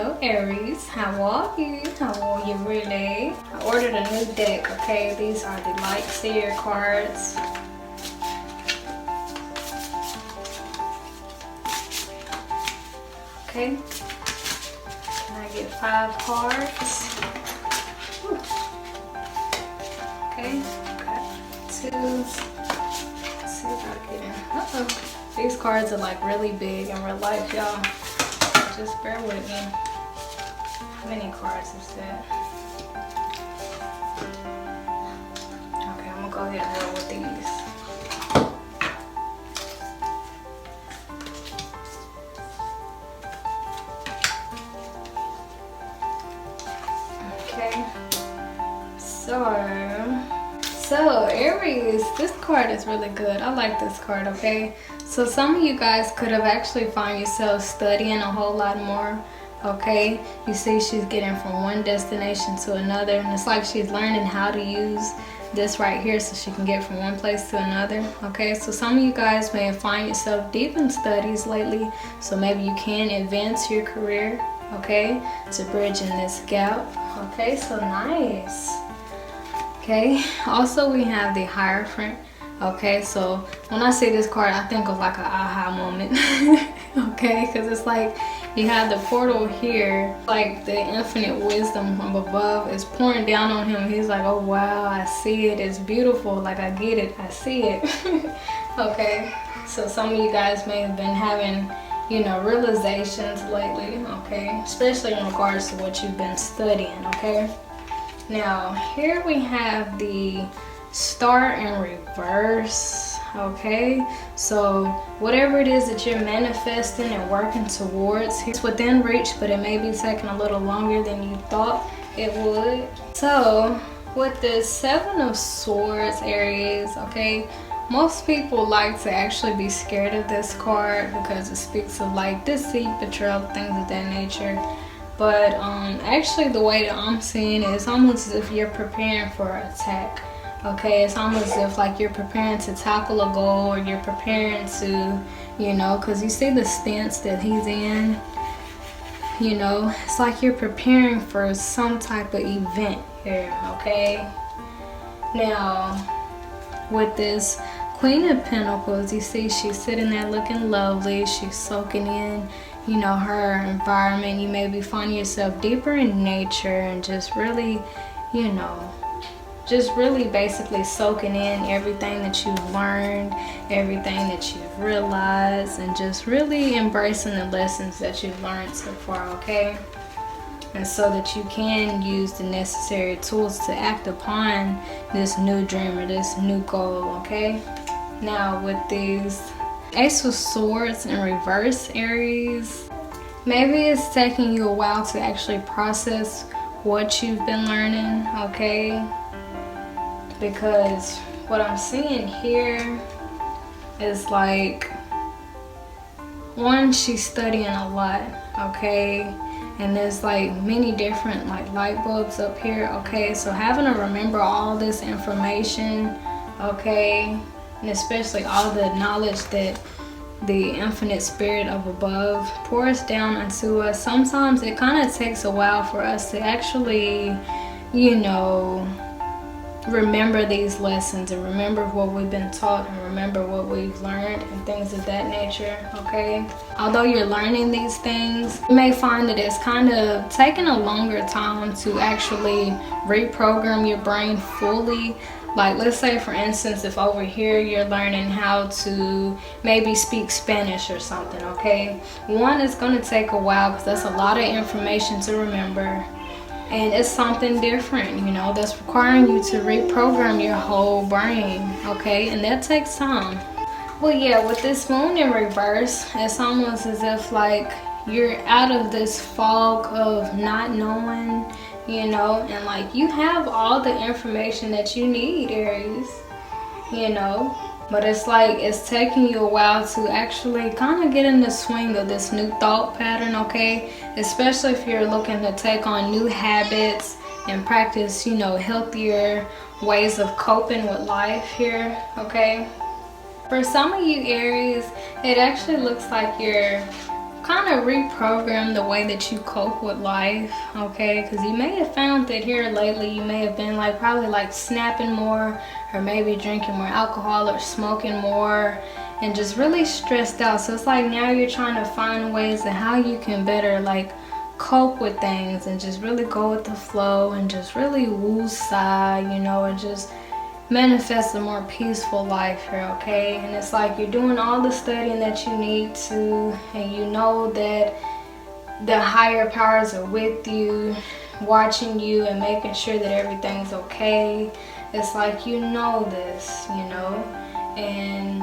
Hello Aries, how are you? How are you really? I ordered a new deck, okay? These are the light seer cards. Okay. Can I get 5 cards? Okay, got 2. Let's see if I get in. Uh-oh. These cards are like really big in real life, y'all. Just bear with me. How many cards is that? Okay, I'm gonna go ahead and roll with these. Okay. So Aries, this card is really good. I like this card, okay? So some of you guys could have actually found yourself studying a whole lot more, okay? You see she's getting from one destination to another, and it's like she's learning how to use this right here so she can get from one place to another, okay? So some of you guys may find yourself deep in studies lately, so maybe you can advance your career, okay, to bridge in this gap, okay? So nice. Okay, also we have the Hierophant. Okay, so when I see this card, I think of like an aha moment. Okay, because it's like you have the portal here, like the infinite wisdom from above is pouring down on him. He's like, oh wow, I see it, it's beautiful, like I get it, I see it. Okay, so some of you guys may have been having, you know, realizations lately, okay, especially in regards to what you've been studying, okay. Now here we have the Star in reverse, okay? So whatever it is that you're manifesting and working towards, it's within reach, but it may be taking a little longer than you thought it would. So with the 7 of Swords, Aries, okay, most people like to actually be scared of this card because it speaks of like deceit, betrayal, things of that nature. But actually the way that I'm seeing it is almost as if you're preparing for an attack. Okay, it's almost as if like you're preparing to tackle a goal, or you're preparing to, you know, because you see the stance that he's in, you know, it's like you're preparing for some type of event here, okay? Now, with this Queen of Pentacles, you see she's sitting there looking lovely, she's soaking in, you know, her environment. You may be finding yourself deeper in nature and just really, you know, just really basically soaking in everything that you've learned, everything that you've realized, and just really embracing the lessons that you've learned so far, okay? And so that you can use the necessary tools to act upon this new dream or this new goal, okay? Now with these Ace of Swords in reverse, Aries, maybe it's taking you a while to actually process what you've been learning, okay? Because what I'm seeing here is like, one, she's studying a lot, okay? And there's like many different like light bulbs up here, okay? So having to remember all this information, okay? And especially all the knowledge that the infinite spirit of above pours down onto us. Sometimes it kind of takes a while for us to actually, you know, remember these lessons and remember what we've been taught and remember what we've learned and things of that nature, okay? Although you're learning these things, you may find that it's kind of taking a longer time to actually reprogram your brain fully. Like, let's say for instance, if over here you're learning how to maybe speak Spanish or something, okay? One, is going to take a while because that's a lot of information to remember. And it's something different, you know, that's requiring you to reprogram your whole brain, okay? And that takes time. Well, yeah, with this moon in reverse, it's almost as if like you're out of this fog of not knowing, you know, and like you have all the information that you need, Aries, you know, but it's like it's taking you a while to actually kind of get in the swing of this new thought pattern, okay? Especially if you're looking to take on new habits and practice, you know, healthier ways of coping with life here, okay? For some of you Aries, it actually looks like you're kind of reprogram the way that you cope with life, okay? Because you may have found that here lately you may have been like probably like snapping more, or maybe drinking more alcohol or smoking more, and just really stressed out. So it's like now you're trying to find ways of how you can better like cope with things and just really go with the flow and just really woo-side, you know, and just manifest a more peaceful life here, okay? And it's like you're doing all the studying that you need to, and you know that the higher powers are with you, watching you and making sure that everything's okay. It's like you know this, you know, and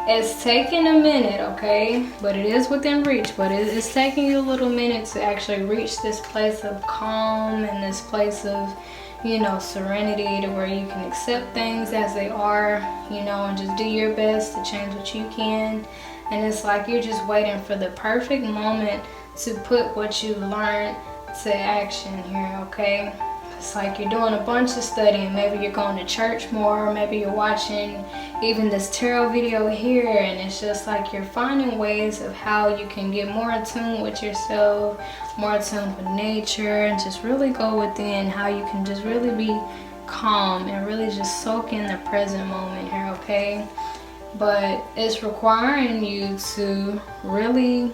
it's taking a minute, okay? But it is within reach, but it's taking you a little minute to actually reach this place of calm and this place of, you know, serenity, to where you can accept things as they are, you know, and just do your best to change what you can. And it's like you're just waiting for the perfect moment to put what you've learned to action here, okay? It's like you're doing a bunch of studying. Maybe you're going to church more, maybe you're watching even this tarot video here, and it's just like you're finding ways of how you can get more in tune with yourself, more in tune with nature, and just really go within, how you can just really be calm and really just soak in the present moment here, okay? But it's requiring you to really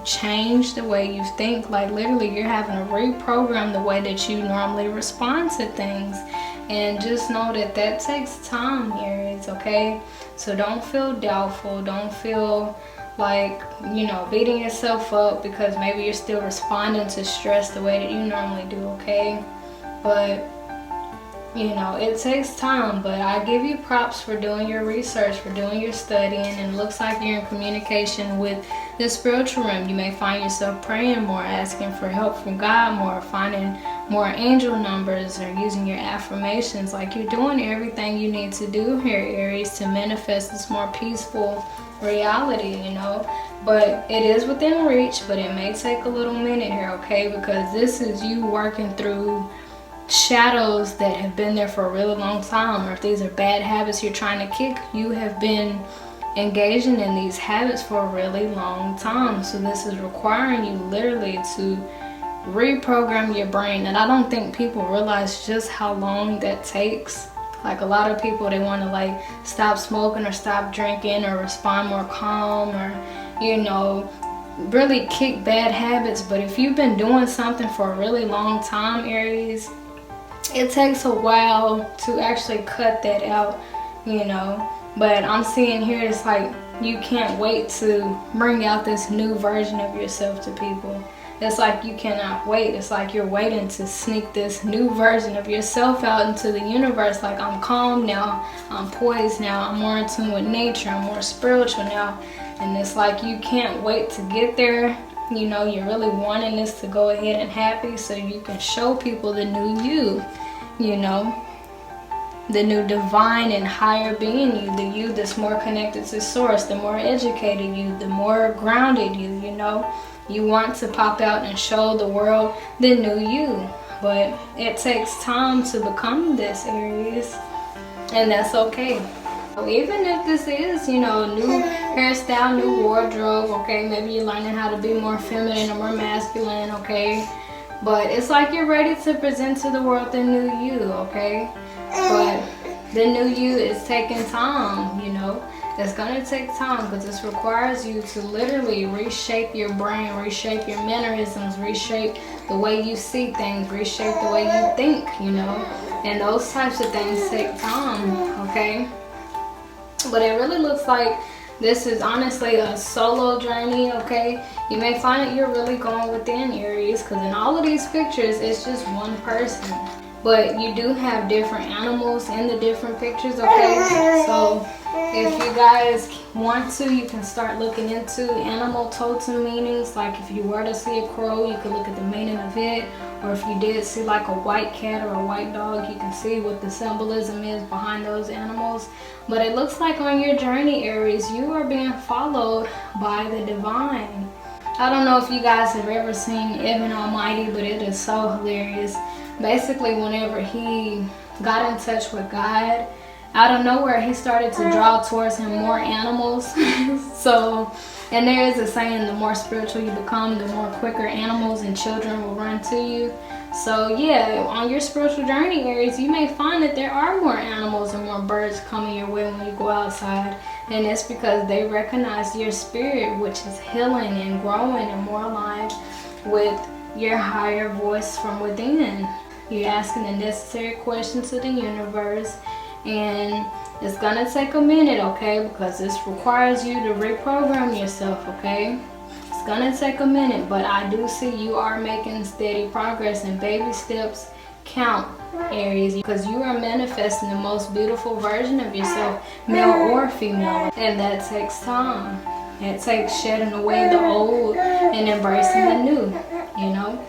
change the way you think. Like literally you're having to reprogram the way that you normally respond to things, and just know that that takes time, Aries, okay? So don't feel doubtful, don't feel like, you know, beating yourself up because maybe you're still responding to stress the way that you normally do, okay? But you know, it takes time, but I give you props for doing your research, for doing your studying, and it looks like you're in communication with the spiritual realm. You may find yourself praying more, asking for help from God more, finding more angel numbers, or using your affirmations. Like you're doing everything you need to do here, Aries, to manifest this more peaceful reality, you know. But it is within reach, but it may take a little minute here, okay? Because this is you working through shadows that have been there for a really long time, or if these are bad habits you're trying to kick, you have been engaging in these habits for a really long time. So this is requiring you literally to reprogram your brain, and I don't think people realize just how long that takes. Like a lot of people, they want to like stop smoking or stop drinking or respond more calm, or you know, really kick bad habits. But if you've been doing something for a really long time, Aries, it takes a while to actually cut that out, you know. But I'm seeing here, it's like you can't wait to bring out this new version of yourself to people. It's like you cannot wait. It's like you're waiting to sneak this new version of yourself out into the universe. Like, I'm calm now, I'm poised now, I'm more in tune with nature, I'm more spiritual now. And it's like you can't wait to get there. You know, you're really wanting this to go ahead and happen so you can show people the new you know, the new divine and higher being you, the you that's more connected to source, the more educated you, the more grounded you, you know. You want to pop out and show the world the new you, but it takes time to become this, Aries, and that's okay. Even if this is, you know, new hairstyle, new wardrobe, okay, maybe you're learning how to be more feminine or more masculine, okay, but it's like you're ready to present to the world the new you, okay, but the new you is taking time, you know. It's gonna take time because this requires you to literally reshape your brain, reshape your mannerisms, reshape the way you see things, reshape the way you think, you know, and those types of things take time, okay? But it really looks like this is honestly a solo journey, okay? You may find that you're really going within, Aries, because in all of these pictures, it's just one person. But you do have different animals in the different pictures, okay? So if you guys want to, you can start looking into animal totem meanings. Like if you were to see a crow, you could look at the meaning of it. Or if you did see like a white cat or a white dog, you can see what the symbolism is behind those animals. But it looks like on your journey, Aries, you are being followed by the divine. I don't know if you guys have ever seen Evan Almighty, but it is so hilarious. Basically, whenever he got in touch with God, out of nowhere, he started to draw towards him more animals. So, and there is a saying, the more spiritual you become, the more quicker animals and children will run to you. So yeah, on your spiritual journey, Aries, you may find that there are more animals and more birds coming your way when you go outside. And it's because they recognize your spirit, which is healing and growing and more aligned with your higher voice from within. You're asking the necessary questions to the universe, and it's gonna take a minute, okay? Because this requires you to reprogram yourself, okay? It's gonna take a minute, but I do see you are making steady progress, and baby steps count, Aries, because you are manifesting the most beautiful version of yourself, male or female, and that takes time. It takes shedding away the old and embracing the new, you know.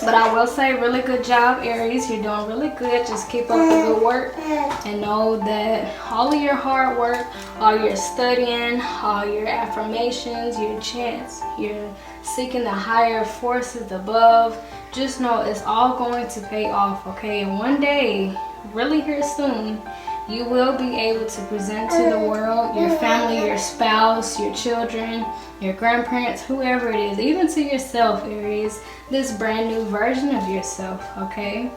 But I will say, really good job, Aries. You're doing really good. Just keep up the good work, and know that all of your hard work, all your studying, all your affirmations, your chants, you're seeking the higher forces above, just know it's all going to pay off, okay? And one day, really here soon, you will be able to present to the world, your family, your spouse, your children, your grandparents, whoever it is, even to yourself, Aries, this brand new version of yourself, okay?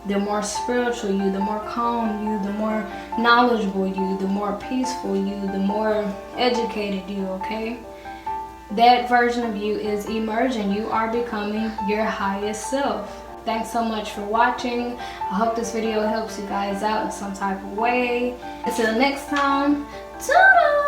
The more spiritual you, the more calm you, the more knowledgeable you, the more peaceful you, the more educated you, okay? That version of you is emerging. You are becoming your highest self. Thanks so much for watching. I hope this video helps you guys out in some type of way. Until next time, ta-da!